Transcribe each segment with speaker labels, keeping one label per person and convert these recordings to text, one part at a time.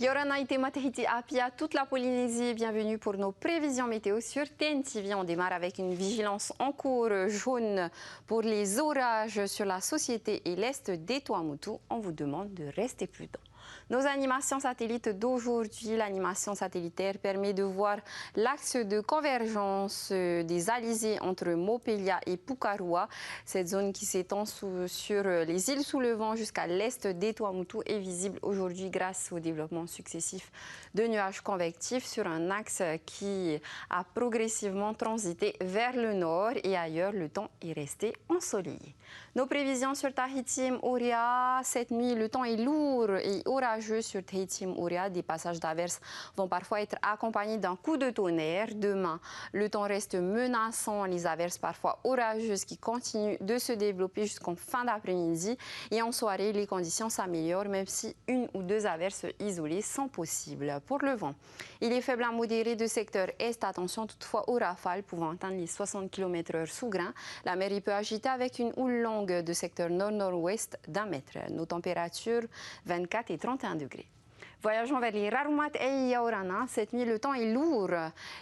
Speaker 1: Yorana Itema Tahiti Apia, toute la Polynésie, bienvenue pour nos prévisions météo sur TNTV. On démarre avec une vigilance en cours jaune pour les orages sur la société et l'est des Tuamotu. On vous demande de rester prudent. Nos animations satellites d'aujourd'hui, l'animation satellitaire permet de voir l'axe de convergence des alizés entre Mopelia et Pukarua. Cette zone qui s'étend sur les îles sous le vent jusqu'à l'est des Tuamotu est visible aujourd'hui grâce au développement successif de nuages convectifs sur un axe qui a progressivement transité vers le nord et ailleurs le temps est resté ensoleillé. Nos prévisions sur Tahiti et Moorea, cette nuit le temps est lourd et orageux sur Tahiti et Moorea. Des passages d'averses vont parfois être accompagnés d'un coup de tonnerre. Demain, le temps reste menaçant, les averses parfois orageuses qui continuent de se développer jusqu'en fin d'après-midi. Et en soirée, les conditions s'améliorent même si une ou deux averses isolées sont possibles. Pour le vent, il est faible à modéré de secteur est. Attention toutefois aux rafales pouvant atteindre les 60 km/h sous grain. La mer peut agiter avec une houle longue de secteur nord-nord-ouest d'1 mètre. Nos températures 24 et 31 degrés. Voyageons vers les Rarumat et Yaorana. Cette nuit, le temps est lourd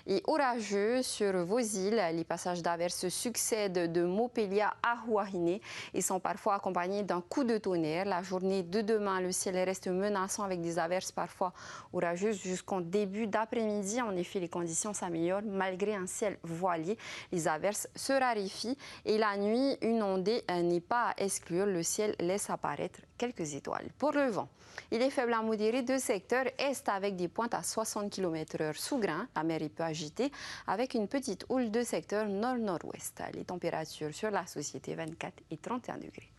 Speaker 1: et orageux sur vos îles. Les passages d'averses succèdent de Mopelia à Huahine et sont parfois accompagnés d'un coup de tonnerre. La journée de demain, le ciel reste menaçant avec des averses parfois orageuses jusqu'en début d'après-midi. En effet, les conditions s'améliorent malgré un ciel voilé. Les averses se raréfient et la nuit, une ondée n'est pas à exclure. Le ciel laisse apparaître quelques étoiles. Pour le vent, il est faible à modéré de secteur est avec des pointes à 60 km/h sous grain. La mer est peu agitée avec une petite houle de secteur nord-nord-ouest. Les températures sur la société 24 et 31 degrés.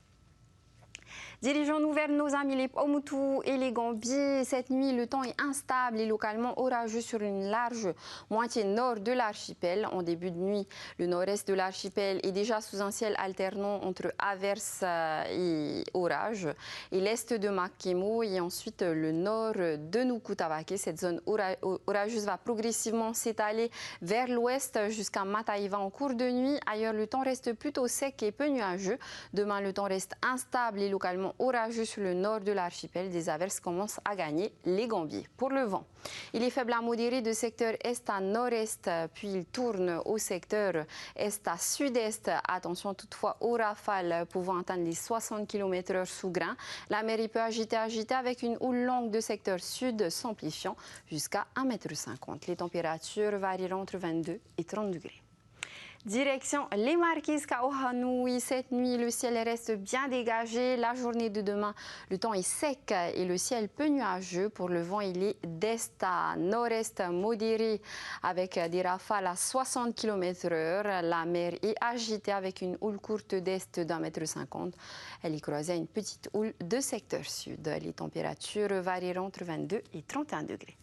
Speaker 1: Dirigeons-nous vers nos amis les Paumotu et les Gambiers. Cette nuit, le temps est instable et localement orageux sur une large moitié nord de l'archipel. En début de nuit, le nord-est de l'archipel est déjà sous un ciel alternant entre averses et orages. Et l'est de Makemo et ensuite le nord de Nukutavake. Cette zone orageuse va progressivement s'étaler vers l'ouest jusqu'à Mataiva en cours de nuit. Ailleurs, le temps reste plutôt sec et peu nuageux. Demain, le temps reste instable et localement orageux sur le nord de l'archipel. Des averses commencent à gagner les Gambiers. Pour le vent, il est faible à modéré de secteur est à nord-est, puis il tourne au secteur est à sud-est. Attention toutefois aux rafales pouvant atteindre les 60 km/h sous grain. La mer peut agiter avec une houle longue de secteur sud s'amplifiant jusqu'à 1,50 m. Les températures varieront entre 22 et 30 degrés. Direction les Marquises Kaohanoui. Cette nuit, le ciel reste bien dégagé. La journée de demain, le temps est sec et le ciel peu nuageux. Pour le vent, il est d'est à nord-est modéré avec des rafales à 60 km/h. La mer est agitée avec une houle courte d'est d'1,50 m. Elle est croisée à une petite houle de secteur sud. Les températures varieront entre 22 et 31 degrés.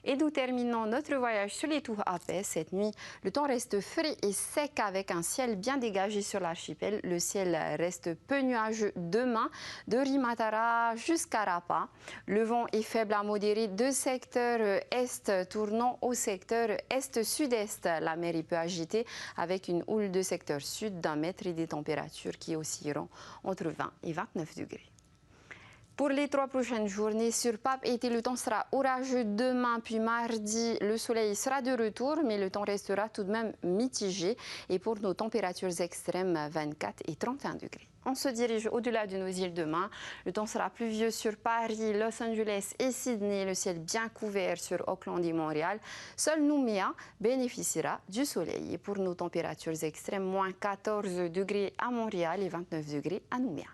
Speaker 1: Et nous terminons notre voyage sur les tours Apes. Cette nuit, le temps reste frais et sec avec un ciel bien dégagé sur l'archipel. Le ciel reste peu nuageux demain de Rimatara jusqu'à Rapa. Le vent est faible à modéré de secteur est tournant au secteur est-sud-est. La mer est peu agitée avec une houle de secteur sud d'1 mètre et des températures qui oscilleront entre 20 et 29 degrés. Pour les 3 prochaines journées sur Pape été, le temps sera orageux demain puis mardi. Le soleil sera de retour, mais le temps restera tout de même mitigé. Et pour nos températures extrêmes, 24 et 31 degrés. On se dirige au-delà de nos îles demain. Le temps sera pluvieux sur Paris, Los Angeles et Sydney. Le ciel bien couvert sur Auckland et Montréal. Seul Nouméa bénéficiera du soleil. Et pour nos températures extrêmes, moins 14 degrés à Montréal et 29 degrés à Nouméa.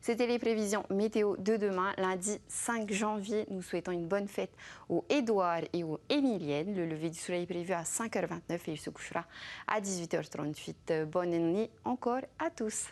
Speaker 1: C'était les prévisions météo de demain, lundi 5 janvier. Nous souhaitons une bonne fête aux Édouard et aux Émilienne. Le lever du soleil est prévu à 5h29 et il se couchera à 18h38. Bonne nuit encore à tous.